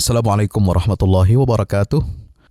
Assalamualaikum warahmatullahi wabarakatuh.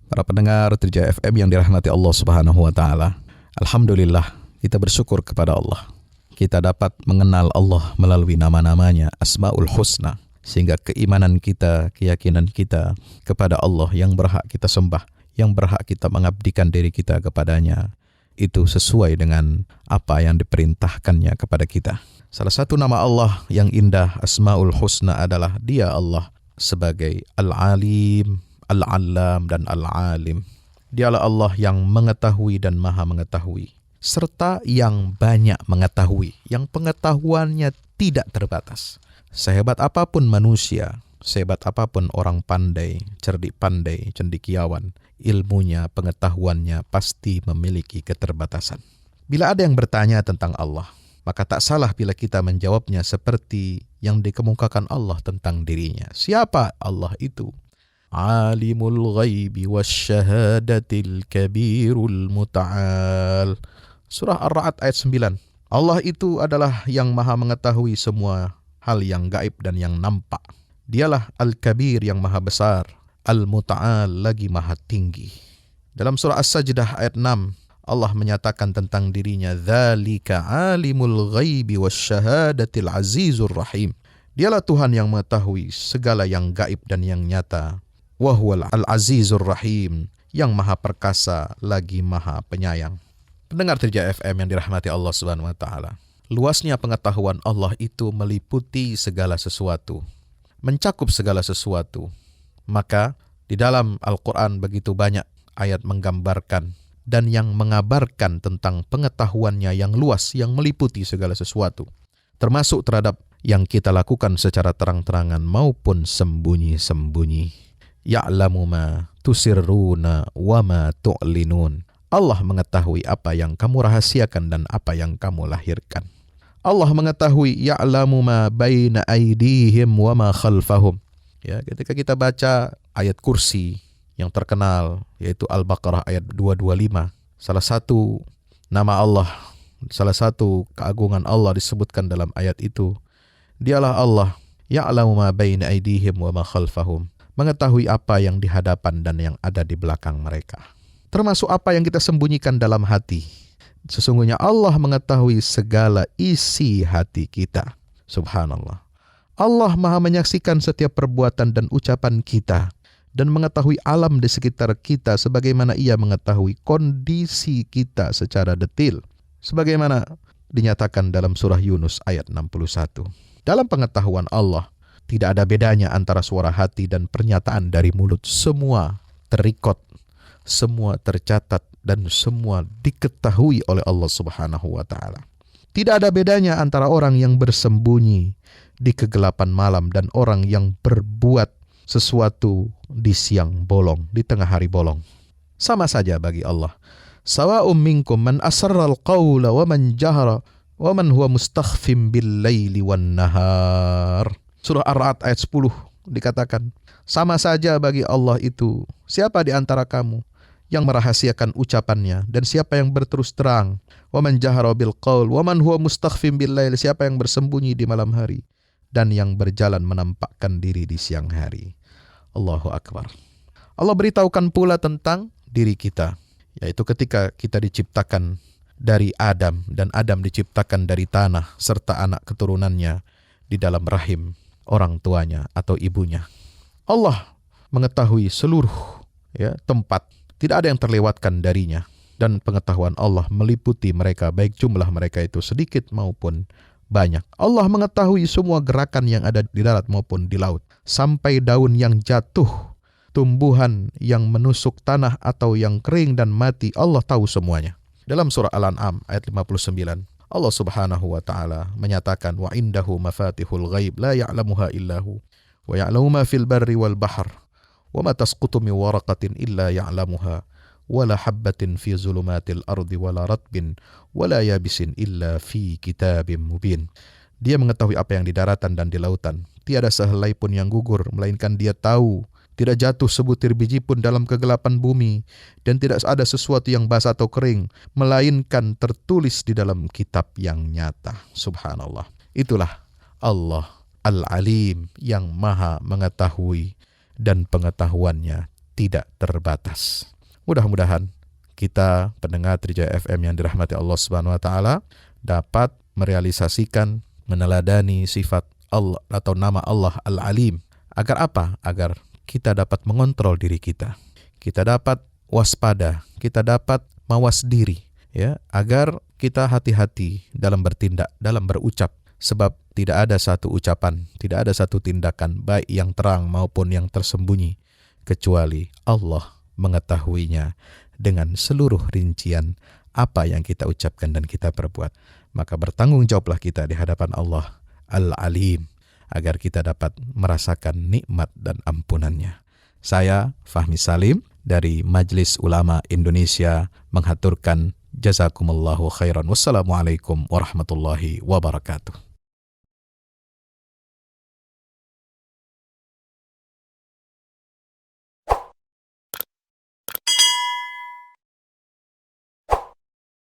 Para pendengar Trijaya FM yang dirahmati Allah Subhanahu wa taala. Alhamdulillah, kita bersyukur kepada Allah. Kita dapat mengenal Allah melalui nama-namanya, Asmaul Husna, sehingga keimanan kita, keyakinan kita kepada Allah yang berhak kita sembah, yang berhak kita mengabdikan diri kita kepadanya, itu sesuai dengan apa yang diperintahkannya kepada kita. Salah satu nama Allah yang indah, Asmaul Husna, adalah Dia Allah sebagai Al-Alim, Al-Allam, dan Al-Alim. Dialah Allah yang mengetahui dan maha mengetahui, serta yang banyak mengetahui, yang pengetahuannya tidak terbatas. Sehebat apapun manusia, sehebat apapun orang pandai, cerdik pandai, cendekiawan, ilmunya, pengetahuannya pasti memiliki keterbatasan. Bila ada yang bertanya tentang Allah, maka tak salah bila kita menjawabnya seperti yang dikemukakan Allah tentang dirinya. Siapa Allah itu? Alimul ghaibi wasyahadatil kabirul muta'al. Surah Ar-Ra'd ayat 9. Allah itu adalah yang maha mengetahui semua hal yang gaib dan yang nampak. Dialah Al-Kabir yang maha besar, Al-Muta'al lagi maha tinggi. Dalam surah As-Sajdah ayat 6, Allah menyatakan tentang dirinya, Dzalika alimul ghaibi wasyahadatil azizur rahim. Dialah Tuhan yang mengetahui segala yang gaib dan yang nyata. Wa huwal al-azizur rahim, yang maha perkasa lagi maha penyayang. Pendengar Trijaya FM yang dirahmati Allah Subhanahu wa taala. Luasnya pengetahuan Allah itu meliputi segala sesuatu, mencakup segala sesuatu. Maka di dalam Al-Qur'an begitu banyak ayat menggambarkan dan yang mengabarkan tentang pengetahuannya yang luas, yang meliputi segala sesuatu, termasuk terhadap yang kita lakukan secara terang-terangan maupun sembunyi-sembunyi. Ya'lamu ma tusirruna wa ma tu'linun. Allah mengetahui apa yang kamu rahasiakan dan apa yang kamu lahirkan. Allah mengetahui ya'lamu ma baina aydihim wa ma khalfahum. Ya, ketika kita baca ayat kursi yang terkenal, yaitu Al-Baqarah ayat 225. Salah satu nama Allah, salah satu keagungan Allah disebutkan dalam ayat itu. Dialah Allah, ya'lamu ma baina aydihim wa ma khalfahum. Mengetahui apa yang di hadapan dan yang ada di belakang mereka. Termasuk apa yang kita sembunyikan dalam hati. Sesungguhnya Allah mengetahui segala isi hati kita. Subhanallah. Allah maha menyaksikan setiap perbuatan dan ucapan kita, dan mengetahui alam di sekitar kita sebagaimana Ia mengetahui kondisi kita secara detil, sebagaimana dinyatakan dalam surah Yunus ayat 61. Dalam pengetahuan Allah, tidak ada bedanya antara suara hati dan pernyataan dari mulut. Semua terikot, semua tercatat, dan semua diketahui oleh Allah Subhanahu wa taala. Tidak ada bedanya antara orang yang bersembunyi di kegelapan malam dan orang yang berbuat sesuatu di siang bolong, di tengah hari bolong. Sama saja bagi Allah. Sawa'um minkum man asarral qawla wa man jahara wa man huwa mustakhfim bil laili wan nahar. Surah Ar-Ra'd ayat 10 dikatakan, sama saja bagi Allah itu siapa di antara kamu yang merahasiakan ucapannya dan siapa yang berterus terang. Wa man jahara bil qaul wa man huwa mustakhfim bil lail, siapa yang bersembunyi di malam hari dan yang berjalan menampakkan diri di siang hari. Allahu Akbar. Allah beritahukan pula tentang diri kita, yaitu ketika kita diciptakan dari Adam, dan Adam diciptakan dari tanah serta anak keturunannya di dalam rahim orang tuanya atau ibunya. Allah mengetahui seluruh tempat, tidak ada yang terlewatkan darinya, dan pengetahuan Allah meliputi mereka, baik jumlah mereka itu sedikit maupun banyak. Allah mengetahui semua gerakan yang ada di darat maupun di laut, sampai daun yang jatuh, tumbuhan yang menusuk tanah atau yang kering dan mati, Allah tahu semuanya. Dalam surah Al-An'am ayat 59, Allah Subhanahu wa taala menyatakan, wa indahu mafatihul ghaib la ya'lamuha illahu wa ya'lamu ma fil barri wal bahr wa ma tasqutu min waraqatin illa ya'lamuha wala habbatin fi zulumatil ardi wala ratbin wala yabisin illa fi kitabim mubin. Dia mengetahui apa yang di daratan dan di lautan. Tiada sehelai pun yang gugur, melainkan Dia tahu. Tidak jatuh sebutir biji pun dalam kegelapan bumi, dan tidak ada sesuatu yang basah atau kering, melainkan tertulis di dalam kitab yang nyata. Subhanallah. Itulah Allah Al-Alim yang maha mengetahui dan pengetahuannya tidak terbatas. Mudah-mudahan kita pendengar Trijaya FM yang dirahmati Allah Subhanahu wa taala dapat merealisasikan, meneladani sifat Allah atau nama Allah Al-Alim. Agar apa? Agar kita dapat mengontrol diri kita. Kita dapat waspada, kita dapat mawas diri, ya, agar kita hati-hati dalam bertindak, dalam berucap. Sebab tidak ada satu ucapan, tidak ada satu tindakan baik yang terang maupun yang tersembunyi kecuali Allah mengetahuinya dengan seluruh rincian apa yang kita ucapkan dan kita perbuat. Maka bertanggung jawablah kita di hadapan Allah Al-Alim agar kita dapat merasakan nikmat dan ampunannya. Saya Fahmi Salim dari Majelis Ulama Indonesia menghaturkan jazakumullahu khairan. Wassalamualaikum warahmatullahi wabarakatuh.